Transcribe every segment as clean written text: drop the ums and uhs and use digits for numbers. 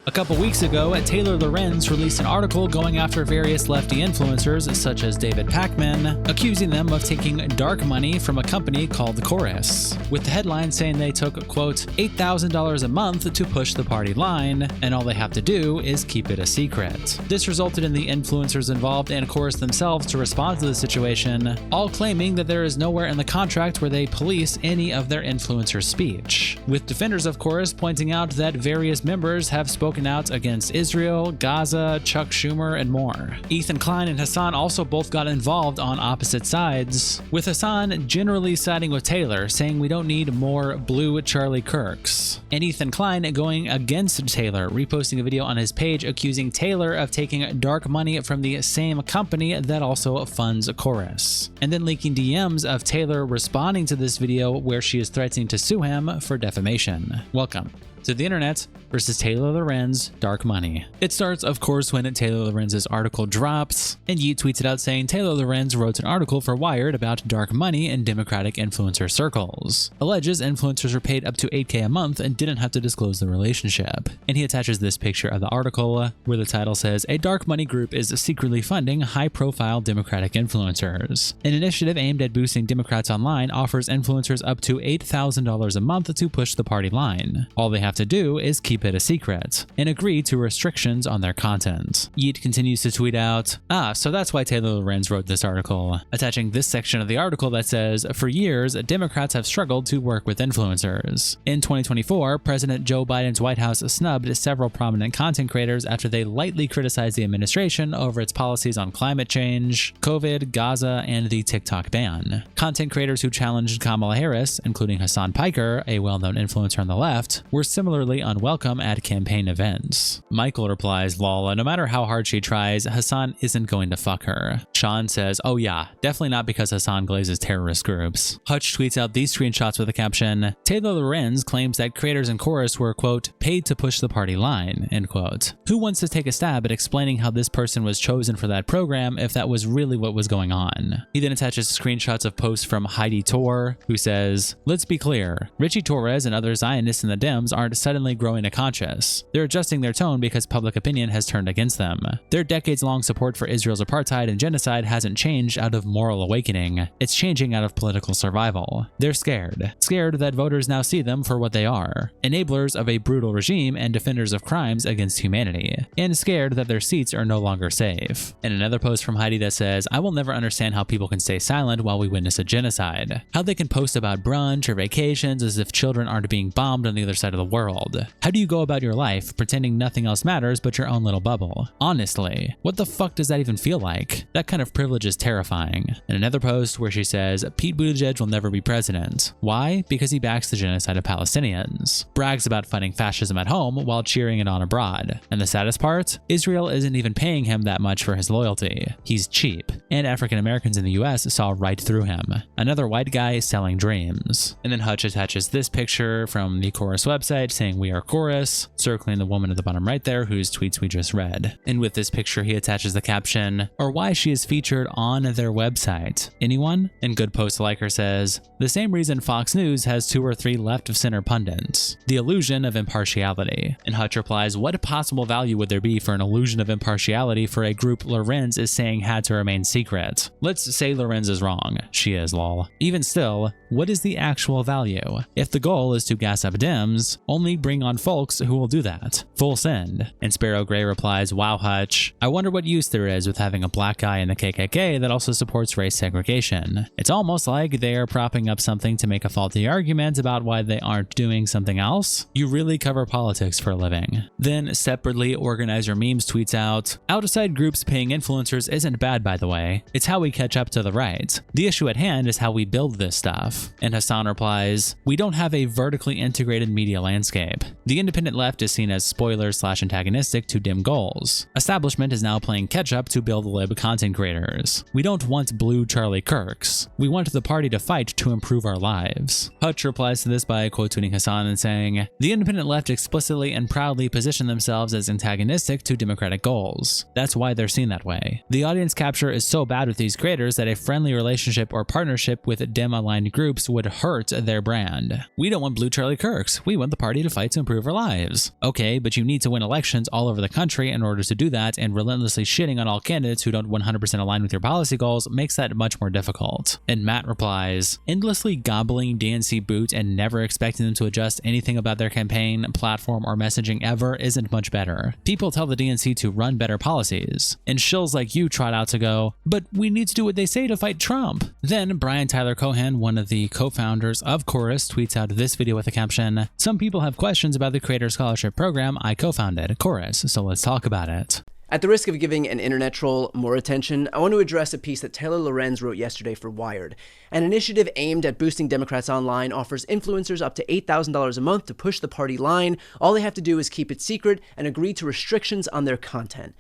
A couple weeks ago, Taylor Lorenz released an article going after various lefty influencers such as David Pakman, accusing them of taking dark money from a company called Chorus, with the headline saying they took, quote, $8,000 a month to push the party line, and all they have to do is keep it a secret. This resulted in the influencers involved and Chorus themselves to respond to the situation, all claiming that there is nowhere in the contract where they police any of their influencer speech, with defenders of Chorus pointing out that various members have spoken out against Israel, Gaza, Chuck Schumer, and more. Ethan Klein and Hasan also both got involved on opposite sides, with Hasan generally siding with Taylor, saying we don't need more blue Charlie Kirks, and Ethan Klein going against Taylor, reposting a video on his page accusing Taylor of taking dark money from the same company that also funds Chorus, and then leaking DMs of Taylor responding to this video where she is threatening to sue him for defamation. Welcome to the internet versus Taylor Lorenz dark money. It starts, of course, when Taylor Lorenz's article drops, and Yeet tweets it out saying Taylor Lorenz wrote an article for Wired about dark money in Democratic influencer circles. Alleges influencers were paid up to $8K a month and didn't have to disclose the relationship. And he attaches this picture of the article where the title says, "A dark money group is secretly funding high-profile Democratic influencers. An initiative aimed at boosting Democrats online offers influencers up to $8,000 a month to push the party line. All they have to do is keep it a secret and agree to restrictions on their content." Yeet continues to tweet out, so that's why Taylor Lorenz wrote this article, attaching this section of the article that says, "For years, Democrats have struggled to work with influencers. In 2024, President Joe Biden's White House snubbed several prominent content creators after they lightly criticized the administration over its policies on climate change, COVID, Gaza, and the TikTok ban. Content creators who challenged Kamala Harris, including Hassan Piker, a well-known influencer on the left, were similarly unwelcome at campaign events." Michael replies, "Lol, no matter how hard she tries, Hasan isn't going to fuck her." Sean says, "Oh yeah, definitely not because Hasan glazes terrorist groups." Hutch tweets out these screenshots with the caption, "Taylor Lorenz claims that creators in Chorus were, quote, paid to push the party line," end quote. Who wants to take a stab at explaining how this person was chosen for that program if that was really what was going on? He then attaches screenshots of posts from Heidi Tor, who says, "Let's be clear, Richie Torres and other Zionists in the Dems aren't suddenly growing a conscience. They're adjusting their tone because public opinion has turned against them. Their decades-long support for Israel's apartheid and genocide hasn't changed out of moral awakening. It's changing out of political survival. They're scared. Scared that voters now see them for what they are, enablers of a brutal regime and defenders of crimes against humanity, and scared that their seats are no longer safe." And another post from Heidi that says, "I will never understand how people can stay silent while we witness a genocide. How they can post about brunch or vacations as if children aren't being bombed on the other side of the world. How do you go about your life pretending nothing else matters but your own little bubble? Honestly, what the fuck does that even feel like? That kind of privilege is terrifying." And another post where she says, "Pete Buttigieg will never be president. Why? Because he backs the genocide of Palestinians. Brags about fighting fascism at home while cheering it on abroad. And the saddest part? Israel isn't even paying him that much for his loyalty. He's cheap. And African Americans in the US saw right through him. Another white guy selling dreams." And then Hutch attaches this picture from the Chorus website saying, "We are Chorus," circling the woman at the bottom right there whose tweets we just read. And with this picture, he attaches the caption, "Or why she is featured on their website. Anyone?" And Good Post Liker says, "The same reason Fox News has 2 or 3 left-of-center pundits. The illusion of impartiality." And Hutch replies, "What possible value would there be for an illusion of impartiality for a group Lorenz is saying had to remain secret? Let's say Lorenz is wrong. She is, lol. Even still, what is the actual value? If the goal is to gas up Dems, only bring on folks who will do that. Full send." And Sparrow Gray replies, "Wow, Hutch. I wonder what use there is with having a black guy in the KKK that also supports race segregation. It's almost like they are propping up something to make a faulty argument about why they aren't doing something else. You really cover politics for a living." Then separately, Organizer Memes tweets out, "Outside groups paying influencers isn't bad, by the way. It's how we catch up to the right. The issue at hand is how we build this stuff." And Hasan replies, "We don't have a vertically integrated media landscape. The independent left is seen as spoiler/antagonistic to dim goals. Establishment is now playing catch-up to build lib content creators. We don't want blue Charlie Kirks. We want the party to fight to improve our lives." Hutch replies to this by quote tweeting Hasan and saying, "The independent left explicitly and proudly position themselves as antagonistic to democratic goals. That's why they're seen that way. The audience capture is so bad with these creators that a friendly relationship or partnership with Dem-aligned groups would hurt their brand. We don't want blue Charlie Kirks. We want the party ready to fight to improve our lives. Okay, but you need to win elections all over the country in order to do that, and relentlessly shitting on all candidates who don't 100% align with your policy goals makes that much more difficult. And Matt replies, endlessly gobbling DNC boot and never expecting them to adjust anything about their campaign, platform, or messaging ever isn't much better. People tell the DNC to run better policies, and shills like you trot out to go, but we need to do what they say to fight Trump. Then Brian Tyler Cohen, one of the co-founders of Chorus, tweets out this video with the caption, "Some people have questions about the Creator Scholarship Program I co-founded, Chorus, so let's talk about it." At the risk of giving an internet troll more attention, I want to address a piece that Taylor Lorenz wrote yesterday for Wired. An initiative aimed at boosting Democrats online offers influencers up to $8,000 a month to push the party line. All they have to do is keep it secret and agree to restrictions on their content.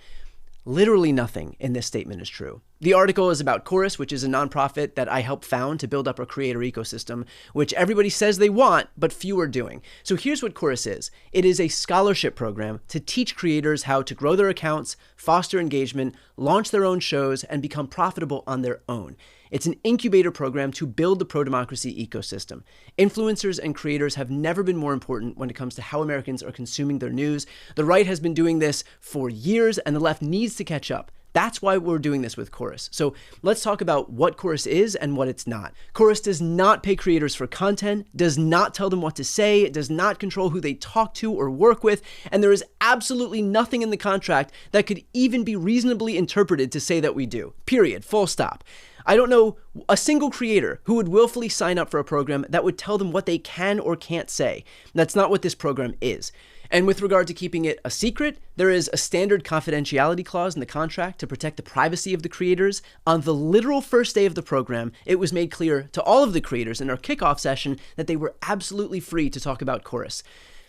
Literally nothing in this statement is true. The article is about Chorus, which is a nonprofit that I helped found to build up a creator ecosystem, which everybody says they want, but few are doing. So here's what Chorus is. It is a scholarship program to teach creators how to grow their accounts, foster engagement, launch their own shows, and become profitable on their own. It's an incubator program to build the pro-democracy ecosystem. Influencers and creators have never been more important when it comes to how Americans are consuming their news. The right has been doing this for years, and the left needs to catch up. That's why we're doing this with Chorus. So let's talk about what Chorus is and what it's not. Chorus does not pay creators for content, does not tell them what to say, does not control who they talk to or work with, and there is absolutely nothing in the contract that could even be reasonably interpreted to say that we do. Period. Full stop. I don't know a single creator who would willfully sign up for a program that would tell them what they can or can't say. That's not what this program is. And with regard to keeping it a secret, there is a standard confidentiality clause in the contract to protect the privacy of the creators. On the literal first day of the program, it was made clear to all of the creators in our kickoff session that they were absolutely free to talk about Chorus.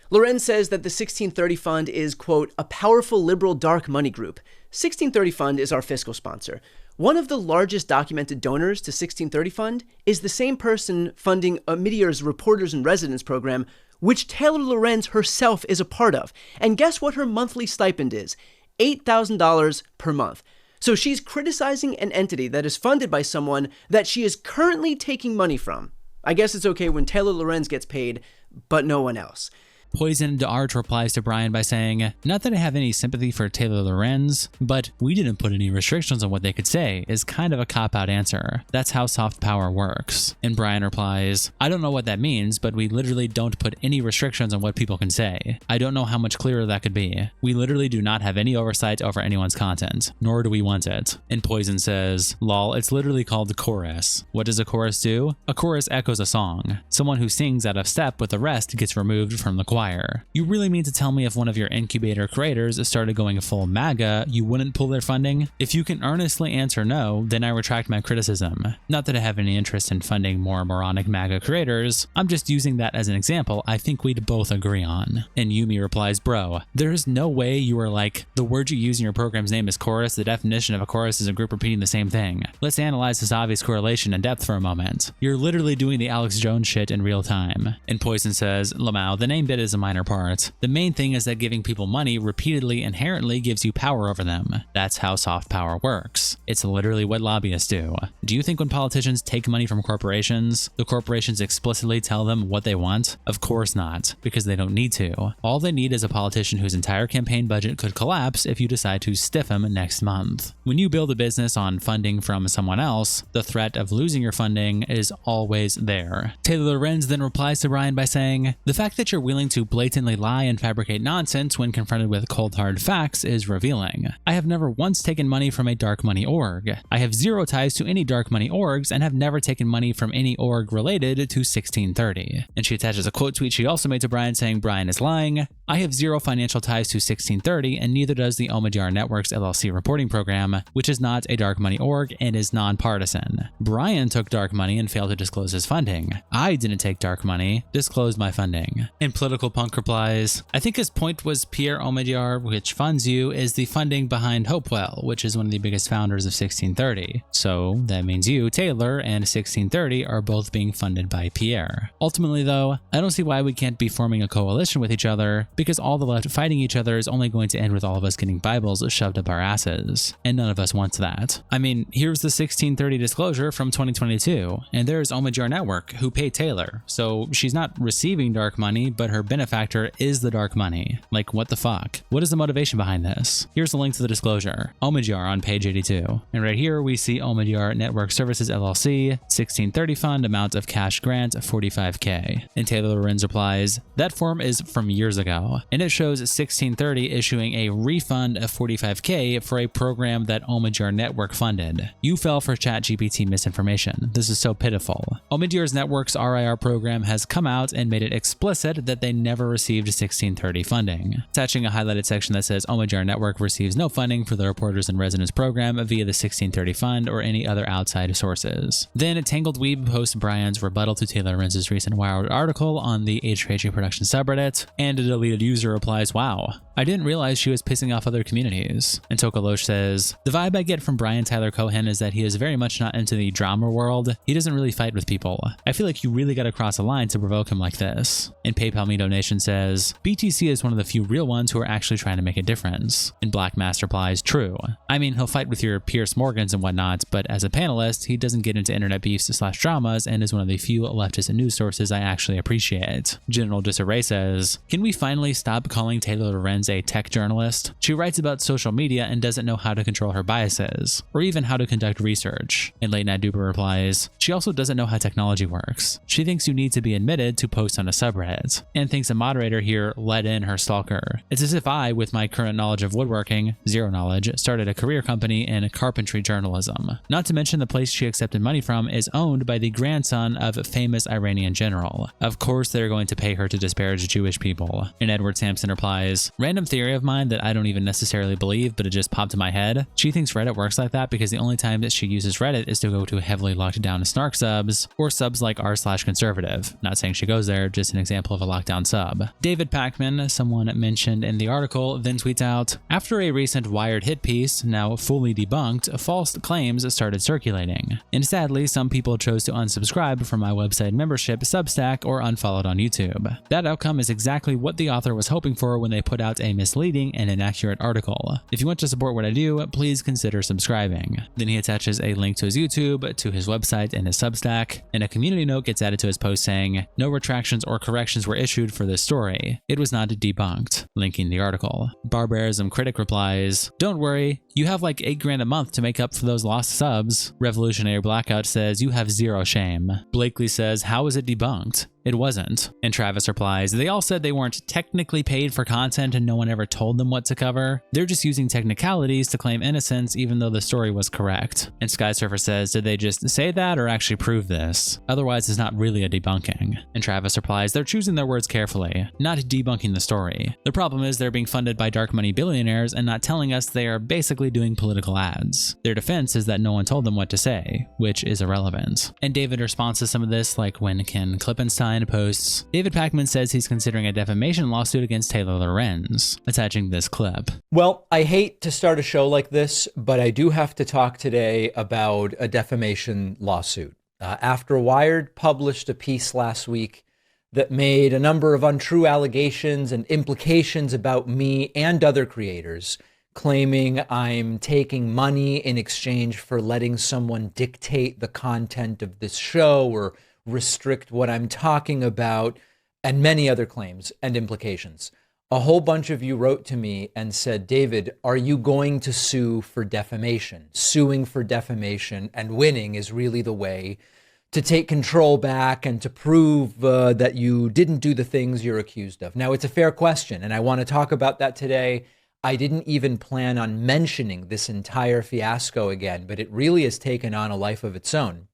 Lorenz says that the 1630 Fund is, quote, a powerful liberal dark money group. 1630 Fund is our fiscal sponsor. One of the largest documented donors to 1630 Fund is the same person funding Meteor's Reporters in Residence program, which Taylor Lorenz herself is a part of. And guess what her monthly stipend is? $8,000 per month. So she's criticizing an entity that is funded by someone that she is currently taking money from. I guess it's okay when Taylor Lorenz gets paid, but no one else. Poisoned Art replies to Brian by saying, "Not that I have any sympathy for Taylor Lorenz, but we didn't put any restrictions on what they could say," is kind of a cop-out answer. That's how soft power works. And Brian replies, "I don't know what that means, but we literally don't put any restrictions on what people can say. I don't know how much clearer that could be. We literally do not have any oversight over anyone's content, nor do we want it." And Poison says, "Lol, it's literally called the chorus. What does a chorus do? A chorus echoes a song. Someone who sings out of step with the rest gets removed from the choir. You really mean to tell me if one of your incubator creators started going full MAGA, you wouldn't pull their funding? If you can earnestly answer no, then I retract my criticism. Not that I have any interest in funding more moronic MAGA creators. I'm just using that as an example I think we'd both agree on." And Yumi replies, "Bro, there's no way you are like, the word you use in your program's name is chorus. The definition of a chorus is a group repeating the same thing. Let's analyze this obvious correlation in depth for a moment. You're literally doing the Alex Jones shit in real time." And Poison says, "Lamau, the name bit is a minor part. The main thing is that giving people money repeatedly inherently gives you power over them. That's how soft power works. It's literally what lobbyists do. Do you think when politicians take money from corporations, the corporations explicitly tell them what they want? Of course not, because they don't need to. All they need is a politician whose entire campaign budget could collapse if you decide to stiff him next month. When you build a business on funding from someone else, the threat of losing your funding is always there." Taylor Lorenz then replies to Brian by saying, "The fact that you're willing to blatantly lie and fabricate nonsense when confronted with cold hard facts is revealing. I have never once taken money from a dark money org. I have zero ties to any dark money orgs and have never taken money from any org related to 1630. And she attaches a quote tweet she also made to Brian saying Brian is lying. "I have zero financial ties to 1630 and neither does the Omidyar Networks LLC reporting program, which is not a dark money org and is nonpartisan. Brian took dark money and failed to disclose his funding. I didn't take dark money, disclosed my funding." And Political Punk replies, "I think his point was Pierre Omidyar, which funds you, is the funding behind Hopewell, which is one of the biggest founders of 1630. So that means you, Taylor, and 1630 are both being funded by Pierre. Ultimately though, I don't see why we can't be forming a coalition with each other, because all the left fighting each other is only going to end with all of us getting Bibles shoved up our asses, and none of us wants that. I mean, here's the 1630 disclosure from 2022, and there's Omidyar Network, who paid Taylor, so she's not receiving dark money, but her benefactor is the dark money. Like, what the fuck? What is the motivation behind this? Here's the link to the disclosure. Omidyar on page 82. And right here we see Omidyar Network Services LLC, 1630 fund, amount of cash grant, $45K. And Taylor Lorenz replies, that form is from years ago, and it shows 1630 issuing a refund of $45K for a program that Omidyar Network funded. You fell for ChatGPT misinformation. This is so pitiful. Omidyar's Network's RIR program has come out and made it explicit that they never received 1630 funding, attaching a highlighted section that says Omidyar Network receives no funding for the Reporters in Residence program via the 1630 fund or any other outside sources. Then Tangled Weeb posts Brian's rebuttal to Taylor Lorenz's recent Wired article on the HPHA production subreddit, and a deleted user replies, wow, I didn't realize she was pissing off other communities. And Tokalosh says, the vibe I get from Brian Tyler Cohen is that he is very much not into the drama world. He doesn't really fight with people. I feel like you really gotta cross a line to provoke him like this. And PayPal Me Donation says, BTC is one of the few real ones who are actually trying to make a difference. And Black Mass replies, true. I mean, he'll fight with your Pierce Morgans and whatnot, but as a panelist, he doesn't get into internet beefs / dramas and is one of the few leftist news sources I actually appreciate. General Disarray says, can we finally stop calling Taylor Lorenz a tech journalist? She writes about social media and doesn't know how to control her biases, or even how to conduct research. And Late Night Duper replies, she also doesn't know how technology works. She thinks you need to be admitted to post on a subreddit, and thinks a moderator here let in her stalker. It's as if I, with my current knowledge of woodworking, zero knowledge, started a career company in carpentry journalism. Not to mention the place she accepted money from is owned by the grandson of a famous Iranian general. Of course they're going to pay her to disparage Jewish people. And Edward Sampson replies, random theory of mine that I don't even necessarily believe, but it just popped in my head. She thinks Reddit works like that because the only time that she uses Reddit is to go to heavily locked down snark subs, or subs like r/conservative. Not saying she goes there, just an example of a lockdown sub. David Pakman, someone mentioned in the article, then tweets out, after a recent Wired hit piece, now fully debunked, false claims started circulating. And sadly, some people chose to unsubscribe from my website membership, Substack, or unfollowed on YouTube. That outcome is exactly what the author was hoping for when they put out a misleading and inaccurate article. If you want to support what I do, please consider subscribing. Then he attaches a link to his YouTube, to his website, and his Substack, and a community note gets added to his post saying, no retractions or corrections were issued for this story. It was not debunked, linking the article. Barbarism Critic replies, don't worry, you have like $8,000 a month to make up for those lost subs. Revolutionary Blackout says, you have zero shame. Blakely says, how is it debunked? It wasn't. And Travis replies, they all said they weren't technically paid for content and no one ever told them what to cover. They're just using technicalities to claim innocence even though the story was correct. And Sky Surfer says, did they just say that or actually prove this? Otherwise it's not really a debunking. And Travis replies, they're choosing their words carefully, not debunking the story. The problem is they're being funded by dark money billionaires and not telling us they are basically doing political ads. Their defense is that no one told them what to say, which is irrelevant. And David responds to some of this, like when Ken Klippenstein posts, David Pakman says he's considering a defamation lawsuit against Taylor Lorenz, attaching this clip. Well, I hate to start a show like this, but I do have to talk today about a defamation lawsuit. After Wired published a piece last week that made a number of untrue allegations and implications about me and other creators, claiming I'm taking money in exchange for letting someone dictate the content of this show or restrict what I'm talking about, and many other claims and implications. A whole bunch of you wrote to me and said, David, are you going to sue for defamation? Suing for defamation and winning is really the way to take control back and to prove that you didn't do the things you're accused of. Now, it's a fair question, and I want to talk about that today. I didn't even plan on mentioning this entire fiasco again, but it really has taken on a life of its own.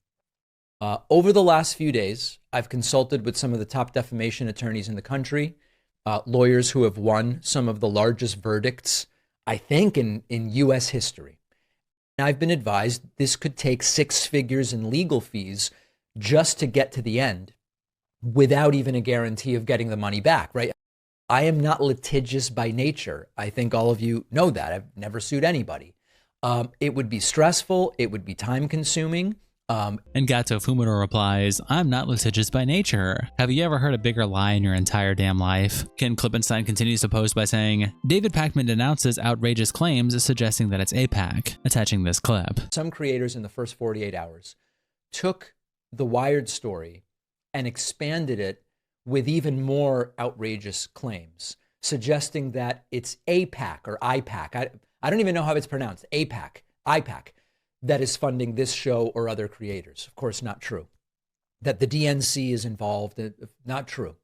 Over the last few days, I've consulted with some of the top defamation attorneys in the country, lawyers who have won some of the largest verdicts, I think, in U.S. history. And I've been advised this could take 6 figures in legal fees just to get to the end without even a guarantee of getting the money back, right? I am not litigious by nature. I think all of you know that. I've never sued anybody. It would be stressful. It would be time consuming. And Gato Fumero replies, I'm not litigious by nature. Have you ever heard a bigger lie in your entire damn life? Ken Klippenstein continues to post by saying, David Pakman denounces outrageous claims suggesting that it's AIPAC, attaching this clip. Some creators in the first 48 hours took the Wired story and expanded it with even more outrageous claims, suggesting that it's AIPAC or IPAC. I don't even know how it's pronounced. IPAC, that is funding this show or other creators. Of course, not true. That the DNC is involved, not true.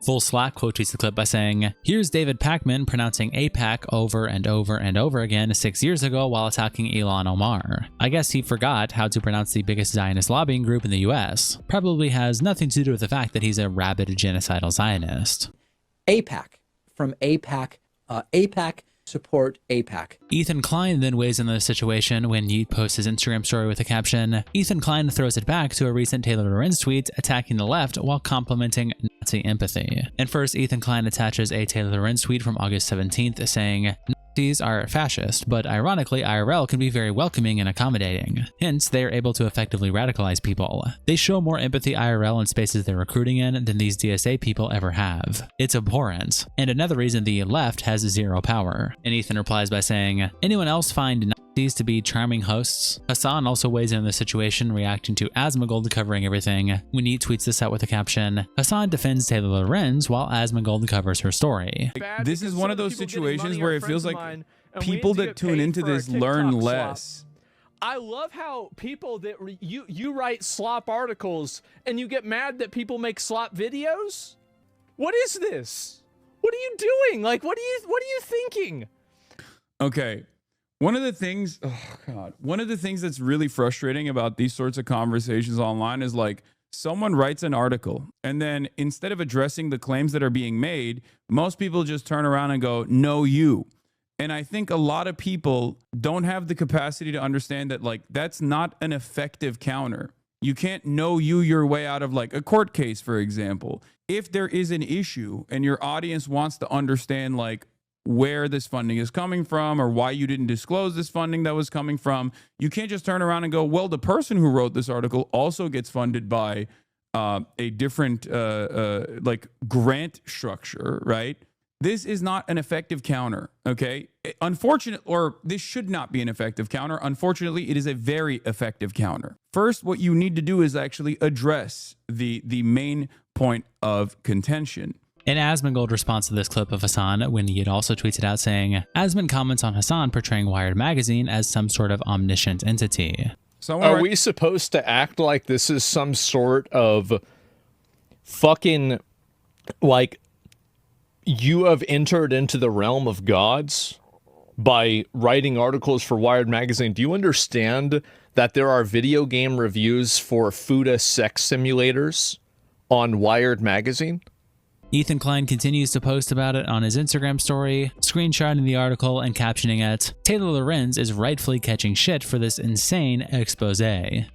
Full Slack quote tweets the clip by saying, here's David Pakman pronouncing AIPAC over and over and over again 6 years ago while attacking Ilhan Omar. I guess he forgot how to pronounce the biggest Zionist lobbying group in the US. Probably has nothing to do with the fact that he's a rabid genocidal Zionist. AIPAC, from AIPAC, AIPAC, support AIPAC. Ethan Klein then weighs in the situation when Yeet posts his Instagram story with the caption, Ethan Klein throws it back to a recent Taylor Lorenz tweet attacking the left while complimenting Nazi empathy. And first, Ethan Klein attaches a Taylor Lorenz tweet from August 17th saying, Nazis are fascist, but ironically, IRL can be very welcoming and accommodating. Hence, they are able to effectively radicalize people. They show more empathy IRL in spaces they're recruiting in than these DSA people ever have. It's abhorrent, and another reason the left has zero power. And Ethan replies by saying, anyone else find Nazis to be charming hosts? Hasan also weighs in on the situation, reacting to Asmongold covering everything. When he tweets this out with a caption, Hasan defends Taylor Lorenz while Asmongold covers her story. This is one of those situations where it feels like people that tune into this learn less. I love how people that you write slop articles and you get mad that people make slop videos. What is this? What are you doing? Like, what are you thinking? Okay. One of the things that's really frustrating about these sorts of conversations online is like someone writes an article and then instead of addressing the claims that are being made, most people just turn around and go, no, you. And I think a lot of people don't have the capacity to understand that, like, that's not an effective counter. You can't know you your way out of, like, a court case, for example. If there is an issue and your audience wants to understand, like, where this funding is coming from or why you didn't disclose this funding that was coming from, you can't just turn around and go, well, the person who wrote this article also gets funded by a different, like, grant structure, right? This is not an effective counter, okay? Unfortunately, or this should not be an effective counter. Unfortunately, it is a very effective counter. First, what you need to do is actually address the main point of contention. And Asmongold responds to this clip of Hasan when he had also tweeted out saying, Asmon comments on Hasan portraying Wired magazine as some sort of omniscient entity. Are we supposed to act like this is some sort of fucking, like, you have entered into the realm of gods by writing articles for Wired magazine? Do you understand that there are video game reviews for Fued sex simulators on Wired magazine? Ethan Klein continues to post about it on his Instagram story, screenshotting the article and captioning it, Taylor Lorenz is rightfully catching shit for this insane expose,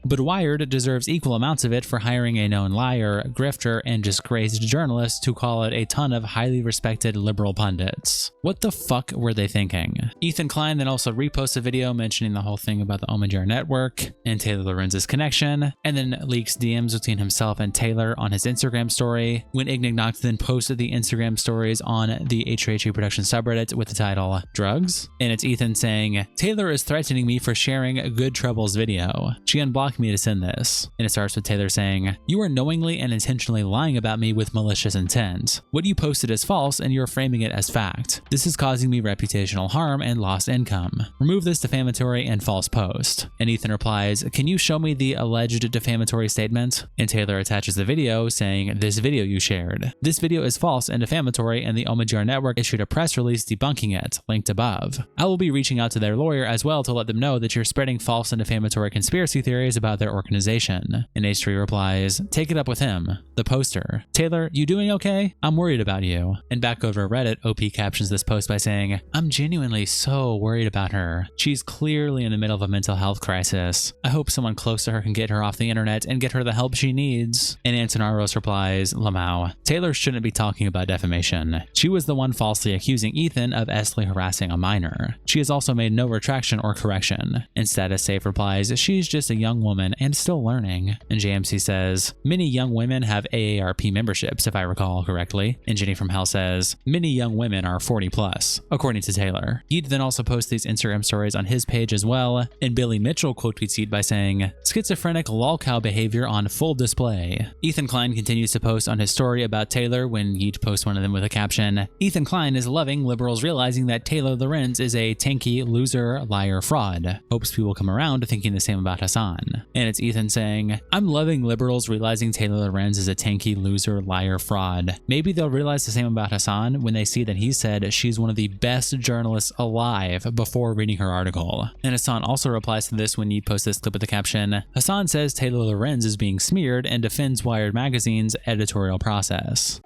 but Wired deserves equal amounts of it for hiring a known liar, grifter, and disgraced journalist to call it a ton of highly respected liberal pundits. What the fuck were they thinking? Ethan Klein then also reposts a video mentioning the whole thing about the Omidyar network and Taylor Lorenz's connection, and then leaks DMs between himself and Taylor on his Instagram story, when Ignignox then posted the Instagram stories on the HRHA production subreddit with the title Drugs, and it's Ethan saying, Taylor is threatening me for sharing Good Trouble's video. She unblocked me to send this. And it starts with Taylor saying, you are knowingly and intentionally lying about me with malicious intent. What you posted is false and you're framing it as fact. This is causing me reputational harm and lost income. Remove this defamatory and false post. And Ethan replies, can you show me the alleged defamatory statement? And Taylor attaches the video saying, this video you shared. This video is false and defamatory, and the Omidyar network issued a press release debunking it, linked above. I will be reaching out to their lawyer as well to let them know that you're spreading false and defamatory conspiracy theories about their organization. And H3 replies, take it up with him, the poster. Taylor, you doing okay? I'm worried about you. And back over Reddit, OP captions this post by saying, I'm genuinely so worried about her. She's clearly in the middle of a mental health crisis. I hope someone close to her can get her off the internet and get her the help she needs. And Antonaros replies, Lamau, Taylor shouldn't be be talking about defamation. She was the one falsely accusing Ethan of ethically harassing a minor. She has also made no retraction or correction. And Status Safe replies, she's just a young woman and still learning. And JMC says, many young women have AARP memberships, if I recall correctly. And Jenny from Hell says, many young women are 40 plus, according to Taylor. He'd then also post these Instagram stories on his page as well. And Billy Mitchell quote tweets Yeet by saying, schizophrenic lolcow behavior on full display. Ethan Klein continues to post on his story about Taylor when Yeet posts one of them with a caption, Ethan Klein is loving liberals realizing that Taylor Lorenz is a tanky, loser, liar, fraud. Hopes people come around to thinking the same about Hasan. And it's Ethan saying, I'm loving liberals realizing Taylor Lorenz is a tanky, loser, liar, fraud. Maybe they'll realize the same about Hasan when they see that he said she's one of the best journalists alive before reading her article. And Hasan also replies to this when Yeet posts this clip with the caption, Hasan says Taylor Lorenz is being smeared and defends Wired Magazine's editorial process.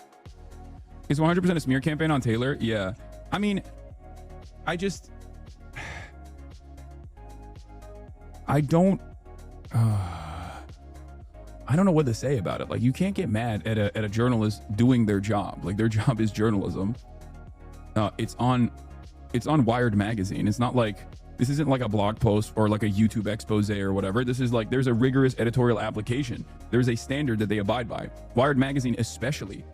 Is 100% a smear campaign on Taylor? Yeah. I mean, I don't know what to say about it. Like, you can't get mad at a journalist doing their job. Like, their job is journalism. It's on Wired Magazine. It's not like, this isn't like a blog post or like a YouTube expose or whatever. This is like, there's a rigorous editorial application. There's a standard that they abide by. Wired Magazine especially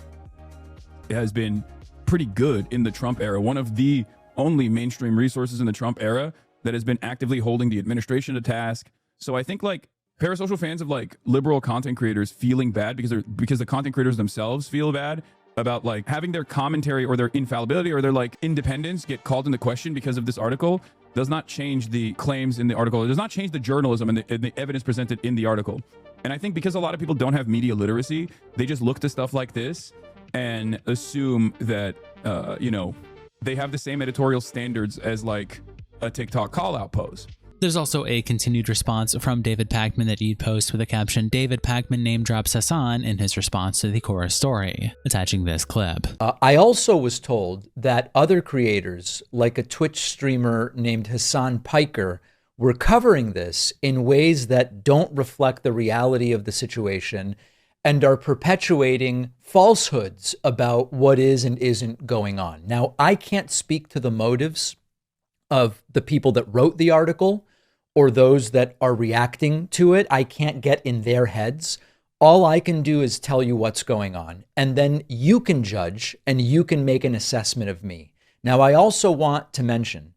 has been pretty good in the Trump era. One of the only mainstream resources in the Trump era that has been actively holding the administration to task. So I think like parasocial fans of like liberal content creators feeling bad because the content creators themselves feel bad about like having their commentary or their infallibility or their like independence get called into question because of this article does not change the claims in the article. It does not change the journalism and the evidence presented in the article. And I think because a lot of people don't have media literacy, they just look to stuff like this and assume that, they have the same editorial standards as like a TikTok call out post. There's also a continued response from David Pakman that Yeet posts with the caption, David Pakman name drops Hasan in his response to the Chorus story, attaching this clip. I also was told that other creators, like a Twitch streamer named Hasan Piker, were covering this in ways that don't reflect the reality of the situation and are perpetuating falsehoods about what is and isn't going on. Now, I can't speak to the motives of the people that wrote the article or those that are reacting to it. I can't get in their heads. All I can do is tell you what's going on. And then you can judge and you can make an assessment of me. Now, I also want to mention,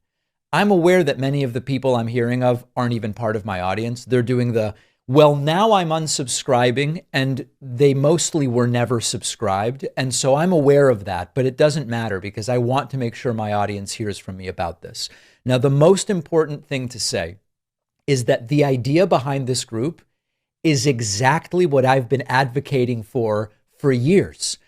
I'm aware that many of the people I'm hearing of aren't even part of my audience. They're doing the, well, now I'm unsubscribing, and they mostly were never subscribed. And so I'm aware of that, but it doesn't matter because I want to make sure my audience hears from me about this. Now, the most important thing to say is that the idea behind this group is exactly what I've been advocating for years.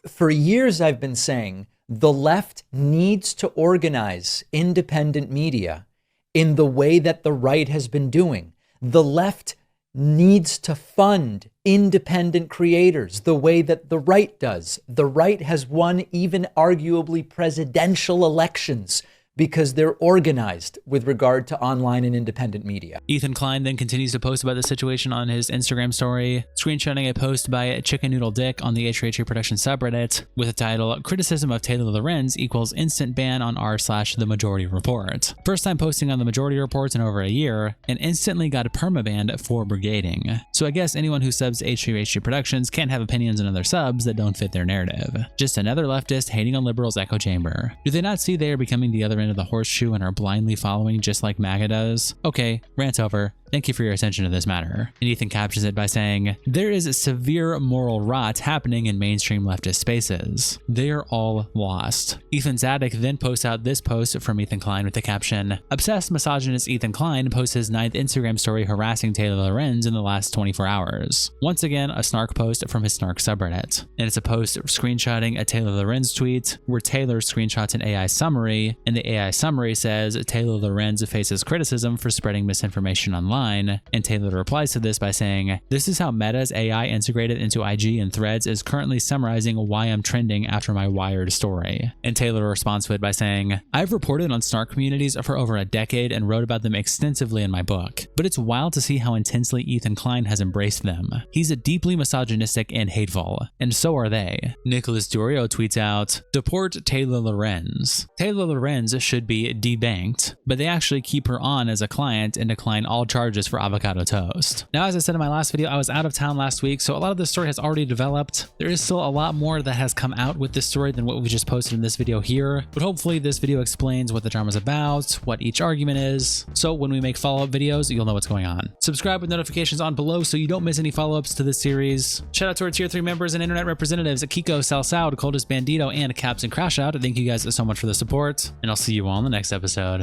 For years I've been saying the left needs to organize independent media in the way that the right has been doing. The left needs to fund independent creators the way that the right does. The right has won even arguably presidential elections because they're organized with regard to online and independent media. Ethan Klein then continues to post about the situation on his Instagram story, screenshotting a post by Chicken Noodle Dick on the HHA Production subreddit with the title, Criticism of Taylor Lorenz equals instant ban on r/The Majority Report. First time posting on the Majority Reports in over a year, and instantly got permabanned for brigading. So I guess anyone who subs HHA Productions can't have opinions on other subs that don't fit their narrative. Just another leftist hating on liberals' echo chamber. Do they not see they are becoming the other end of the horseshoe and are blindly following just like MAGA does? Okay, rant over. Thank you for your attention to this matter. And Ethan captions it by saying, there is a severe moral rot happening in mainstream leftist spaces. They're all lost. Ethan Zadek then posts out this post from Ethan Klein with the caption, obsessed misogynist Ethan Klein posts his 9th Instagram story harassing Taylor Lorenz in the last 24 hours. Once again, a snark post from his snark subreddit. And it's a post screenshotting a Taylor Lorenz tweet where Taylor screenshots an AI summary, and the AI summary says Taylor Lorenz faces criticism for spreading misinformation online Klein, and Taylor replies to this by saying, "This is how Meta's AI integrated into IG and Threads is currently summarizing why I'm trending after my Wired story." And Taylor responds to it by saying, "I've reported on snark communities for over a decade and wrote about them extensively in my book, but it's wild to see how intensely Ethan Klein has embraced them. He's deeply misogynistic and hateful, and so are they." Nicholas Durio tweets out, "Deport Taylor Lorenz. Taylor Lorenz should be debanked, but they actually keep her on as a client and decline all charges for avocado toast." Now, as I said in my last video, I was out of town last week, so a lot of this story has already developed. There is still a lot more that has come out with this story than what we just posted in this video here, but hopefully this video explains what the drama's about, what each argument is, so when we make follow-up videos, you'll know what's going on. Subscribe with notifications on below so you don't miss any follow-ups to this series. Shout out to our tier 3 members and internet representatives, Kiko, Salsao, Coldest Bandito, and Caps and Crash Out. Thank you guys so much for the support, and I'll see you all in the next episode.